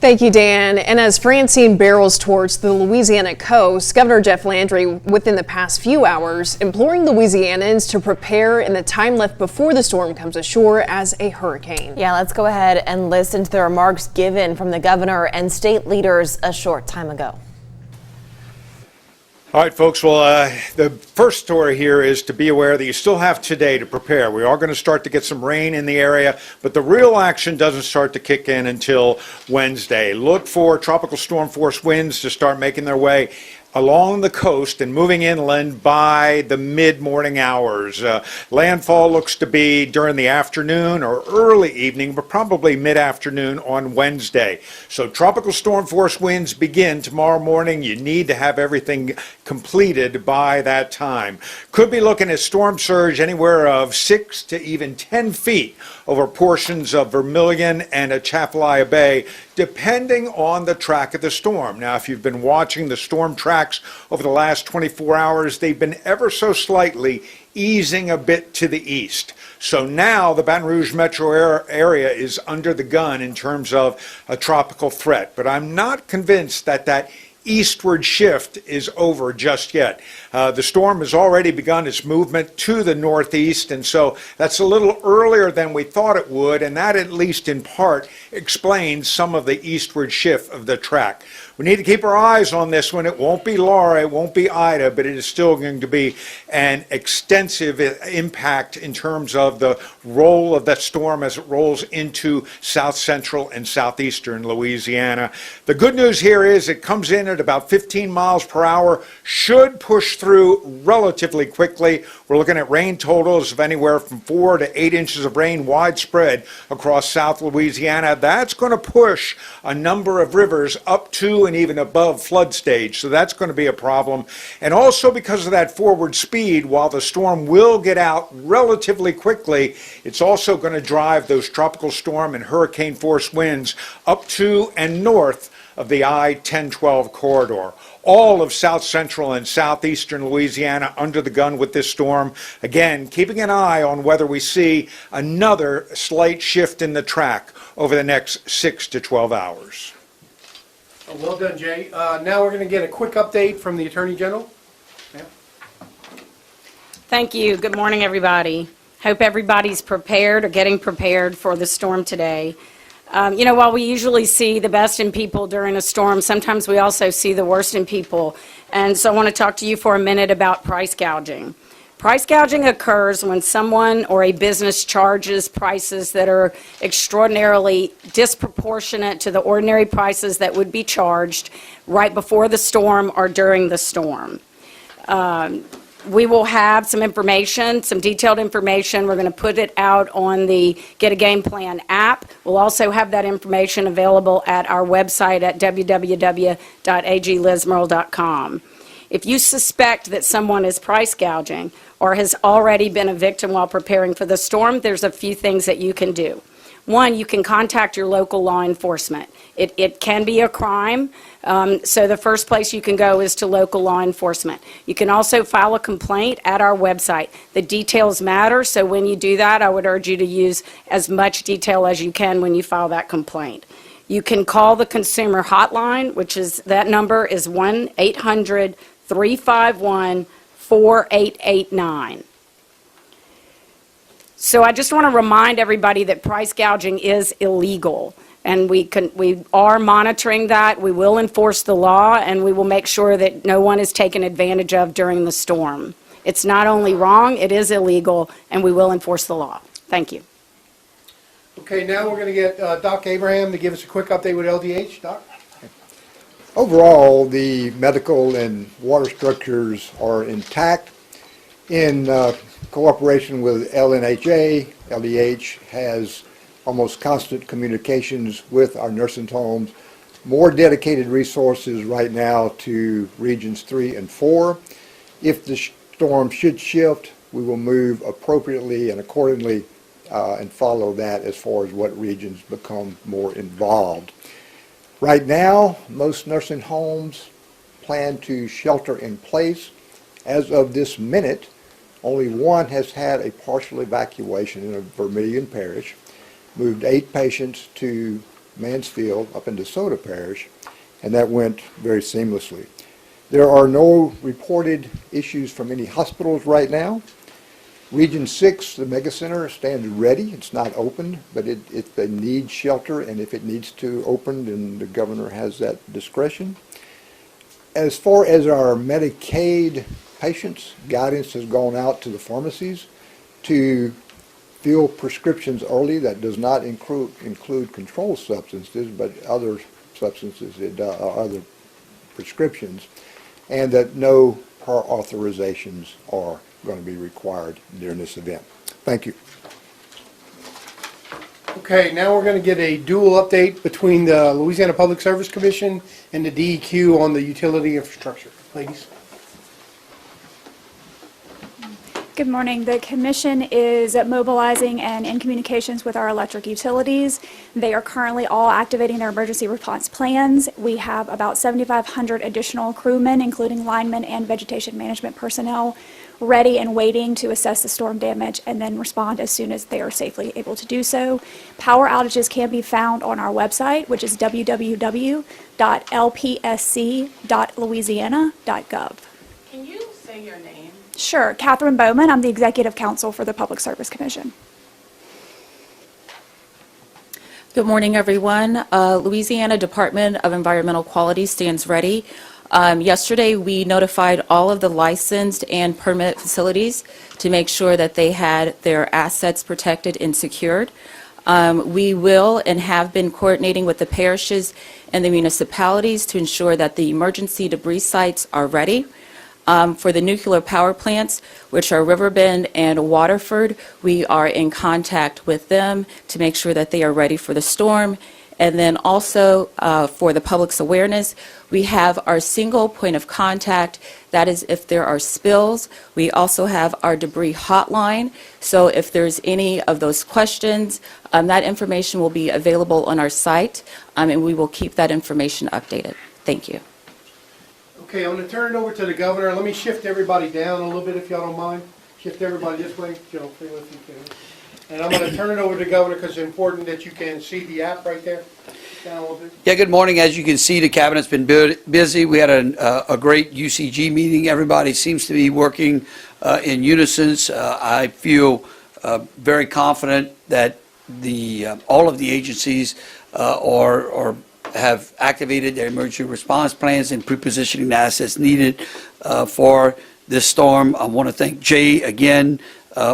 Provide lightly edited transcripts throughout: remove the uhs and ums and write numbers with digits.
Thank you, Dan. And as Francine barrels towards the Louisiana coast, Governor Jeff Landry, within the past few hours, imploring Louisianans to prepare in the time left before the storm comes ashore as a hurricane. Yeah, let's go ahead and listen to the remarks given from the governor and state leaders a short time ago. All right, folks. Well, the first story here is to be aware that you still have today to prepare. We are going to start to get some rain in the area, but the real action doesn't start to kick in until Wednesday. Look for tropical storm force winds to start making their way along the coast and moving inland by the mid-morning hours. Landfall looks to be during the afternoon or early evening, but probably mid-afternoon on Wednesday. So tropical storm force winds begin tomorrow morning. You need to have everything completed by that time. Could be looking at storm surge anywhere of 6 to even 10 feet over portions of Vermilion and Atchafalaya Bay, depending on the track of the storm. Now, if you've been watching the storm tracks over the last 24 hours, they've been ever so slightly easing a bit to the east. So now the Baton Rouge metro area is under the gun in terms of a tropical threat. But I'm not convinced that that eastward shift is over just yet. The storm has already begun its movement to the northeast, and so that's a little earlier than we thought it would, and that, at least in part, explains some of the eastward shift of the track. We need to keep our eyes on this one. It won't be Laura, it won't be Ida, but it is still going to be an extensive impact in terms of the role of that storm as it rolls into south central and southeastern Louisiana. The good news here is it comes in at about 15 miles per hour, should push through relatively quickly. We're looking at rain totals of anywhere from 4 to 8 inches of rain widespread across South Louisiana. That's going to push a number of rivers up to and even above flood stage, so that's going to be a problem. And also because of that forward speed, while the storm will get out relatively quickly, it's also going to drive those tropical storm and hurricane force winds up to and north of the I-1012 corridor. All of south central and southeastern Louisiana under the gun with this storm. Again, keeping an eye on whether we see another slight shift in the track over the next 6 to 12 hours. Well done, Jay. Now we're going to get a quick update from the Attorney General. Yeah. Thank you. Good morning, everybody. Hope everybody's prepared or getting prepared for the storm today. While we usually see the best in people during a storm, sometimes we also see the worst in people. And so I want to talk to you for a minute about price gouging. Price gouging occurs when someone or a business charges prices that are extraordinarily disproportionate to the ordinary prices that would be charged right before the storm or during the storm. We will have some information, some detailed information. We're going to put it out on the Get a Game Plan app. We'll also have that information available at our website at www.aglismerle.com. If you suspect that someone is price gouging or has already been a victim while preparing for the storm, there's a few things that you can do. One, you can contact your local law enforcement. It can be a crime, so the first place you can go is to local law enforcement. You can also file a complaint at our website. The details matter, so when you do that, I would urge you to use as much detail as you can when you file that complaint. You can call the consumer hotline, that number is 1-800-351-4889. So I just want to remind everybody that price gouging is illegal, and we are monitoring that. We will enforce the law, and we will make sure that no one is taken advantage of during the storm. It's not only wrong, it is illegal, and we will enforce the law. Thank you. Okay, now we're going to get Doc Abraham to give us a quick update with LDH. Doc? Overall, the medical and water structures are intact. In cooperation with LNHA, LDH has almost constant communications with our nursing homes, more dedicated resources right now to regions 3 and 4. If the storm should shift, we will move appropriately and accordingly and follow that as far as what regions become more involved. Right now, most nursing homes plan to shelter in place. As of this minute, only one has had a partial evacuation in a Vermilion parish, moved 8 patients to Mansfield up into Soda Parish, and that went very seamlessly. There are no reported issues from any hospitals right now. Region 6, the mega center, stands ready. It's not open, but if they need shelter and if it needs to open, then the governor has that discretion. As far as our Medicaid patients, guidance has gone out to the pharmacies to fill prescriptions early. That does not include controlled substances, but other substances, other prescriptions, and that no prior authorizations are going to be required during this event. Thank you. Okay, now we're going to get a dual update between the Louisiana Public Service Commission and the DEQ on the utility infrastructure. Ladies. Good morning. The Commission is mobilizing and in communications with our electric utilities. They are currently all activating their emergency response plans. We have about 7,500 additional crewmen, including linemen and vegetation management personnel, ready and waiting to assess the storm damage and then respond as soon as they are safely able to do so. Power outages can be found on our website, which is www.lpsc.louisiana.gov. Can you say your name? Sure. Catherine Bowman. I'm the Executive Counsel for the Public Service Commission. Good morning, everyone. Louisiana Department of Environmental Quality stands ready. Yesterday, we notified all of the licensed and permit facilities to make sure that they had their assets protected and secured. We will and have been coordinating with the parishes and the municipalities to ensure that the emergency debris sites are ready. For the nuclear power plants, which are Riverbend and Waterford, we are in contact with them to make sure that they are ready for the storm. And then also for the public's awareness, we have our single point of contact. That is if there are spills. We also have our debris hotline. So if there's any of those questions, that information will be available on our site, and we will keep that information updated. Thank you. Okay, I'm going to turn it over to the governor. Let me shift everybody down a little bit if y'all don't mind. Shift everybody this way. Joe, stay with you, Karen. And I'm going to turn it over to the governor because it's important that you can see the app right there. Down a little bit. Yeah, good morning. As you can see, the cabinet's been busy. We had a great UCG meeting. Everybody seems to be working in unison. I feel very confident that all of the agencies have activated their emergency response plans and pre-positioning the assets needed for this storm. I want to thank Jay again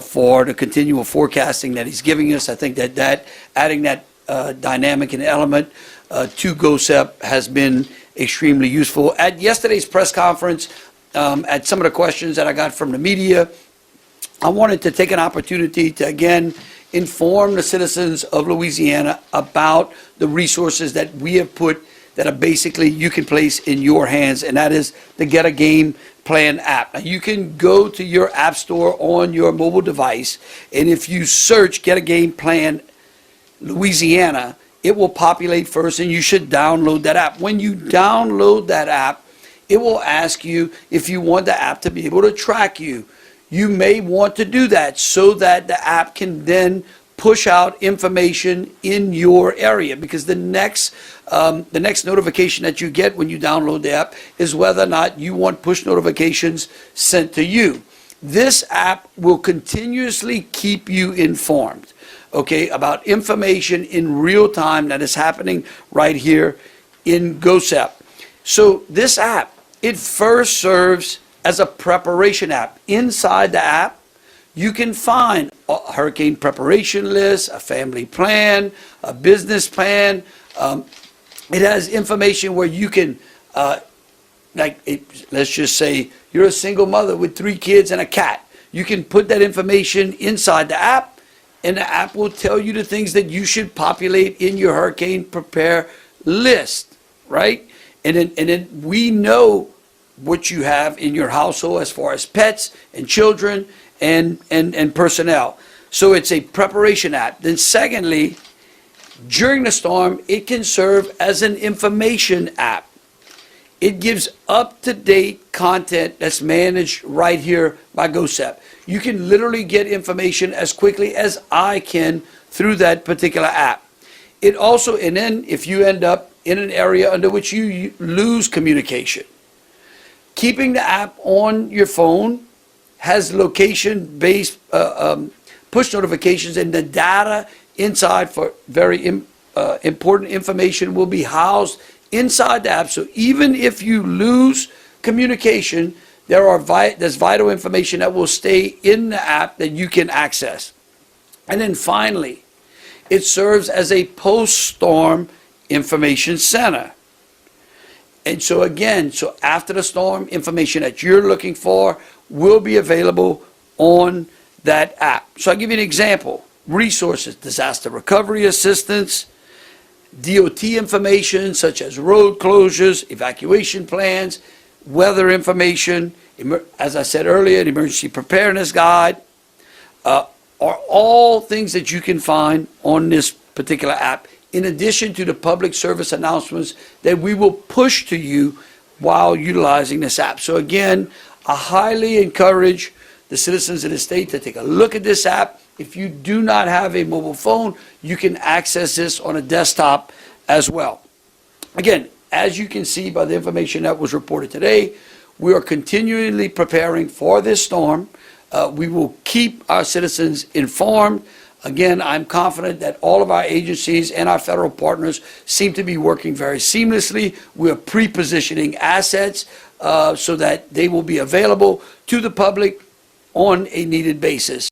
for the continual forecasting that he's giving us. I think that adding that dynamic and element to GOSEP has been extremely useful. At yesterday's press conference, at some of the questions that I got from the media, I wanted to take an opportunity to again inform the citizens of Louisiana about the resources that we have put that are basically you can place in your hands, and that is the Get a Game Plan app. Now, you can go to your app store on your mobile device, and if you search Get a Game Plan Louisiana, it will populate first, and you should download that app. When you download that app, it will ask you if you want the app to be able to track you. You may want to do that so that the app can then push out information in your area, because the next notification that you get when you download the app is whether or not you want push notifications sent to you. This app will continuously keep you informed, okay, about information in real time that is happening right here in GOSEP. So this app, it first serves as a preparation app. Inside the app, you can find a hurricane preparation list, a family plan, a business plan. It has information where you can, let's just say you're a single mother with 3 kids and a cat. You can put that information inside the app, and the app will tell you the things that you should populate in your hurricane prepare list, right? And then we know what you have in your household as far as pets and children and personnel. So it's a preparation app. Then secondly, during the storm, it can serve as an information app. It gives up-to-date content that's managed right here by GOSEP. You can literally get information as quickly as I can through that particular app. It also, and then if you end up in an area under which you lose communication, keeping the app on your phone has location-based push notifications, and the data inside for very important information will be housed inside the app. So even if you lose communication, there's vital information that will stay in the app that you can access. And then finally, it serves as a post-storm information center. And so again, so after the storm, information that you're looking for will be available on that app. So I'll give you an example. Resources, disaster recovery assistance, DOT information such as road closures, evacuation plans, weather information, as I said earlier, the emergency preparedness guide, are all things that you can find on this particular app, in addition to the public service announcements that we will push to you while utilizing this app. So again, I highly encourage the citizens of the state to take a look at this app. If you do not have a mobile phone, you can access this on a desktop as well. Again, as you can see by the information that was reported today, we are continually preparing for this storm. We will keep our citizens informed. Again, I'm confident that all of our agencies and our federal partners seem to be working very seamlessly. We are pre-positioning assets so that they will be available to the public on a needed basis.